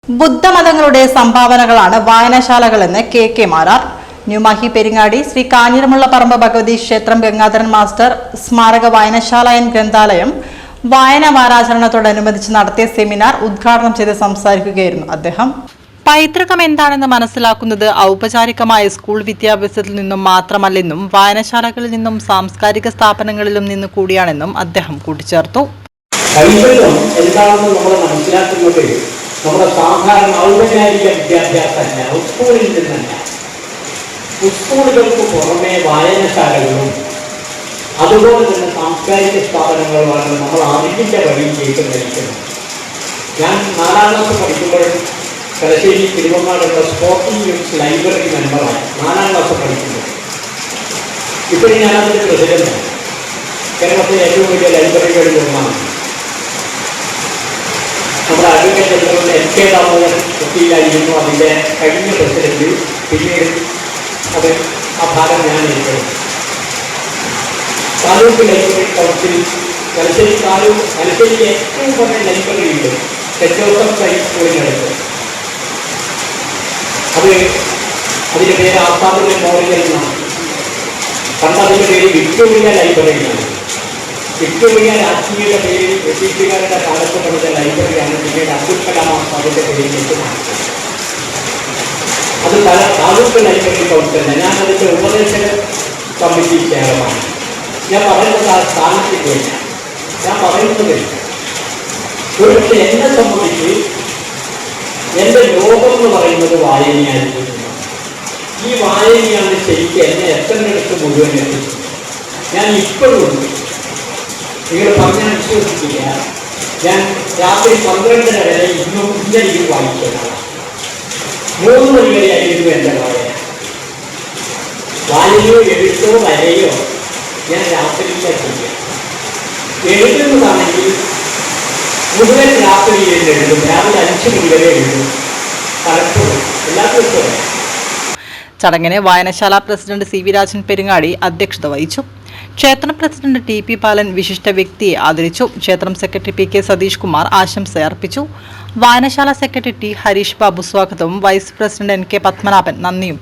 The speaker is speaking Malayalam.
ബുദ്ധമതങ്ങളുടെ സംഭാവനകളാണ് വായനശാലകളെന്ന് കെ മാരാർ. ന്യൂമാഹി പെരിങ്ങാടി ശ്രീ കാഞ്ഞിരമുള്ളപറമ്പ് ഭഗവതി ക്ഷേത്രം ഗംഗാധരൻ മാസ്റ്റർ സ്മാരക വായനശാല ഗ്രന്ഥാലയം വായന വാരാചരണത്തോടനുബന്ധിച്ച് നടത്തിയ സെമിനാർ ഉദ്ഘാടനം ചെയ്ത് സംസാരിക്കുകയായിരുന്നു അദ്ദേഹം. പൈതൃകം എന്താണെന്ന് മനസ്സിലാക്കുന്നത് ഔപചാരികമായ സ്കൂൾ വിദ്യാഭ്യാസത്തിൽ നിന്നും മാത്രമല്ലെന്നും വായനശാലകളിൽ നിന്നും സാംസ്കാരിക സ്ഥാപനങ്ങളിലും നിന്ന് കൂടിയാണെന്നും അദ്ദേഹം കൂട്ടിച്ചേർത്തു. നമ്മുടെ സാധാരണ ഔപചാരിക വിദ്യാഭ്യാസമല്ല, സ്കൂളിൽ നിന്നല്ല. സ്കൂളുകൾക്ക് പുറമെ വായനശാലകളും അതുപോലെ തന്നെ സാംസ്കാരിക സ്ഥാപനങ്ങളുമാണ് നമ്മൾ അറിവിൻ്റെ വഴിയിലേക്ക് നയിക്കുന്നത്. ഞാൻ 4ാം ക്ലാസ് പഠിക്കുമ്പോൾ തലശ്ശേരി തിരുവങ്ങാടുള്ള സ്പോർട്ടിംഗ് യൂണിറ്റ് ലൈബ്രറി മെമ്പറാണ്. 4ാം ക്ലാസ് പഠിക്കുമ്പോൾ ഇപ്പോഴും ഞാനതിൻ്റെ പ്രസിഡന്റാണ്. കേരളത്തിലെ ഏറ്റവും വലിയ ലൈബ്രറികളിൽ ഒന്നാണ്. നമ്മുടെ അഡ്വക്കേറ്റ് ജനറൽ എൻ.കെ. ദാമോദരൻ വക്കീലായിരുന്നു അതിൻ്റെ കഴിഞ്ഞ പ്രസിഡന്റ്. പിന്നീട് അത് ആ ഭാഗം ഞാൻ ഏറ്റെടുത്തു. താലൂക്ക് ലൈബ്രറി കൗൺസിൽ തലശ്ശേരിയിലെ ഏറ്റവും കുറഞ്ഞ ലൈബ്രറിയുണ്ട്, സെന്റ് ജോസഫ് ഹൈസ്കൂളിനടുത്ത്. അതിൻ്റെ പേര് ആസാദ് മെമ്മോറിയൽ എന്നാണ്. പണ്ട് അതിൻ്റെ പേര് വിക്ടോറിയ ലൈബ്രറിയാണ്. വിക്ടോറിയ രാജ്ഞിയുടെ പേരിൽ ബ്രിട്ടീഷുകാരുടെ കാലത്ത് പണിത ലൈബ്രറിയാണ് പിന്നീട് അബ്ദുൽ കലാം ആസാദിന്റെ പേരിലേക്ക് മാറ്റുന്നത്. അത് താലൂക്ക് ലൈബ്രറി കൗൺസിലിന് ഞാൻ അതിൻ്റെ ഉപദേശക കമ്മിറ്റി ചെയർമാൻ. ഞാൻ പറയുന്നത് ആ സ്ഥാനത്തില്ല, ഞാൻ പറയുന്നത് ഒരുപക്ഷെ എന്നെ സംബന്ധിച്ച് എൻ്റെ ലോകം എന്ന് പറയുന്നത് വായനയായിരുന്നു. ഈ വായനയാണ് ശരിക്കും എന്നെ എത്തേണ്ടടുത്ത് മുഴുവൻ എത്തിച്ചത്. ഞാൻ ഇപ്പോഴും നിങ്ങൾ പറഞ്ഞാൽ വിശ്വസിക്കില്ല, ഞാൻ രാത്രി 12:30 വരെ ഇന്നലെയും വായിക്കുന്നതാണ്. 3 മണി വരെയായിരുന്നു എൻ്റെ വായനയോ എഴുത്തോ വരെയോ ഞാൻ രാത്രിയിലെ ചെയ്യാം. എഴുതുന്നതാണെങ്കിൽ മുഴുവൻ രാത്രിയിൽ എഴുതും. രാവിലെ 5 മണി വരെ എഴുതും. പലപ്പോഴും എല്ലാ ദിവസവും. ചടങ്ങിന് വായനശാല president C V Rajan Peringadi അധ്യക്ഷത വഹിച്ചു. ക്ഷേത്രം പ്രസിഡന്റ് ടി.പി. പാലൻ വിശിഷ്ട വ്യക്തിയെ ആദരിച്ചു. ക്ഷേത്രം സെക്രട്ടറി പി.കെ. സതീഷ് കുമാർ ആശംസ അർപ്പിച്ചു. വായനശാല സെക്രട്ടറി ടി. ഹരീഷ് ബാബു സ്വാഗതവും വൈസ് പ്രസിഡന്റ് എൻ.കെ. പത്മനാഭൻ നന്ദിയും പറഞ്ഞു.